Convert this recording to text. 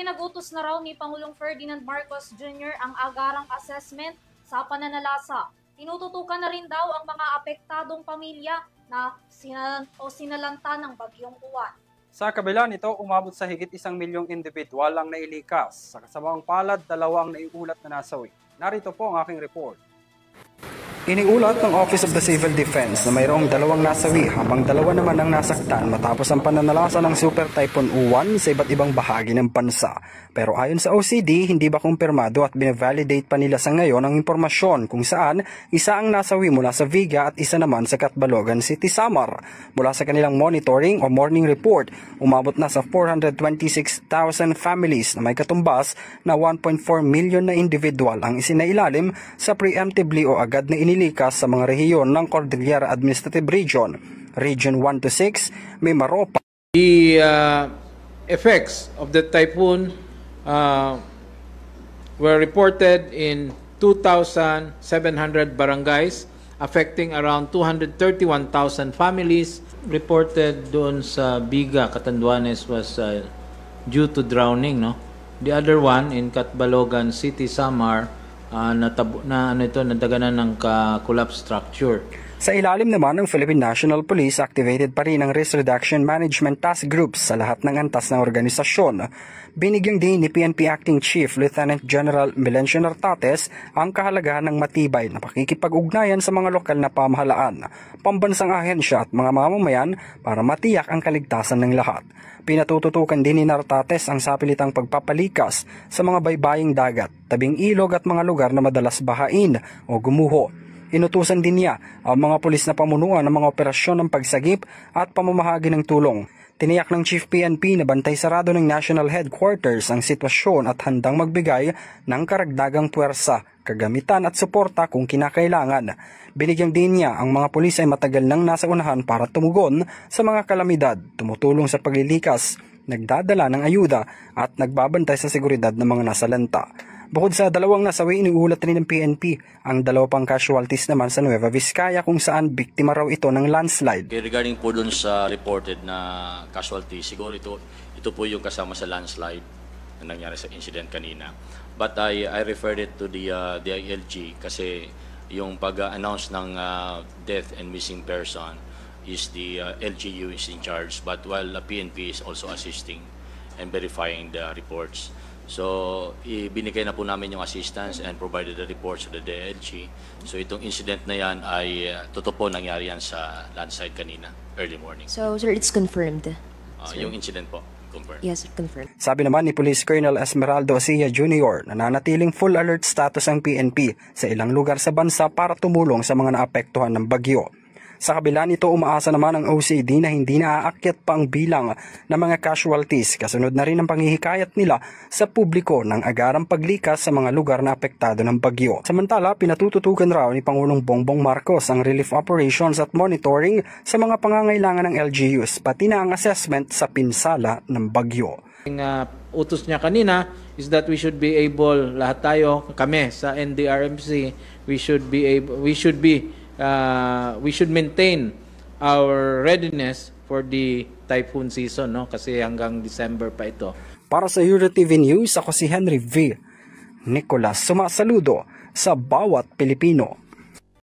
Ipinag-utos na raw ni Pangulong Ferdinand Marcos Jr. ang agarang assessment sa pananalasa. Tinututukan na rin daw ang mga apektadong pamilya na sinalanta ng bagyong Uwan. Sa kabila nito, umabot sa higit 1 milyong individual ang nailikas. Sa kasamang palad, 2 ang naiulat na nasawi. Narito po ang aking report. Iniulat ng Office of the Civil Defense na mayroong 2 nasawi habang 2 naman ang nasaktan matapos ang pananalasa ng Super Typhoon Uwan sa iba't ibang bahagi ng bansa. Pero ayon sa OCD, hindi ba kumpirmado at bine-validate pa nila sa ngayon ang impormasyon kung saan isa ang nasawi mula sa Viga at isa naman sa Catbalogan City, Samar. Mula sa kanilang monitoring o morning report, umabot na sa 426,000 families na may katumbas na 1.4 million na individual ang isinailalim sa preemptively o agad na inilikas sa mga rehiyon ng Cordillera Administrative Region, Region 1 to 6, Mimaropa. The effects of the typhoon were reported in 2,700 barangays, affecting around 231,000 families. Reported doon sa Biga, Catanduanes was due to drowning, no? The other one in Catbalogan City, Samar, nadaganan ng collapse structure. Sa ilalim naman ng Philippine National Police, activated pa rin ang Risk Reduction Management Task Groups sa lahat ng antas ng organisasyon. Binigyang din ni PNP Acting Chief Lieutenant General Milencio Nartates ang kahalagahan ng matibay na pakikipag-ugnayan sa mga lokal na pamahalaan, pambansang ahensya at mga mamamayan para matiyak ang kaligtasan ng lahat. Pinatututukan din ni Nartates ang sapilitang pagpapalikas sa mga baybaying dagat, tabing ilog at mga lugar na madalas bahain o gumuho. Inutusan din niya ang mga pulis na pamunuan ng mga operasyon ng pagsagip at pamamahagi ng tulong. Tiniyak ng Chief PNP na bantay sarado ng National Headquarters ang sitwasyon at handang magbigay ng karagdagang puwersa, kagamitan at suporta kung kinakailangan. Binigyang din niya ang mga pulis ay matagal nang nasa unahan para tumugon sa mga kalamidad, tumutulong sa paglilikas, nagdadala ng ayuda at nagbabantay sa seguridad ng mga nasalanta. Bukod sa 2 nasawi, iniulat rin ng PNP ang 2 pang casualties naman sa Nueva Vizcaya kung saan biktima raw ito ng landslide. Okay, regarding po dun sa reported na casualty, siguro ito po yung kasama sa landslide na nangyari sa incident kanina. But I referred it to the DILG kasi yung pag-announce ng death and missing person is the LGU is in charge, but while the PNP is also assisting and verifying the reports. So, ibinigay na po namin yung assistance and provided the reports to the DLG. So, itong incident na yan ay totoo po nangyari yan sa landslide kanina, early morning. So, sir, it's confirmed? Yung incident po, confirmed. Yes, confirmed. Sabi naman ni Police Colonel Esmeraldo Osia Jr. na nanatiling full alert status ang PNP sa ilang lugar sa bansa para tumulong sa mga naapektuhan ng bagyo. Sa kabila nito, umaasa naman ang OCD na hindi naaakyat pa ang bilang ng mga casualties, kasunod na rin ang panghihikayat nila sa publiko ng agarang paglikas sa mga lugar na apektado ng bagyo. Samantala, pinatututukan raw ni Pangulong Bongbong Marcos ang relief operations at monitoring sa mga pangangailangan ng LGUs, pati na ang assessment sa pinsala ng bagyo. Ang utos niya kanina is that we should be able, lahat tayo, kami sa NDRMC, we should maintain our readiness for the typhoon season, no? Kasi hanggang December pa ito. Para sa EuroTV News, ako si Henry V. Nicolas, sumasaludo sa bawat Pilipino.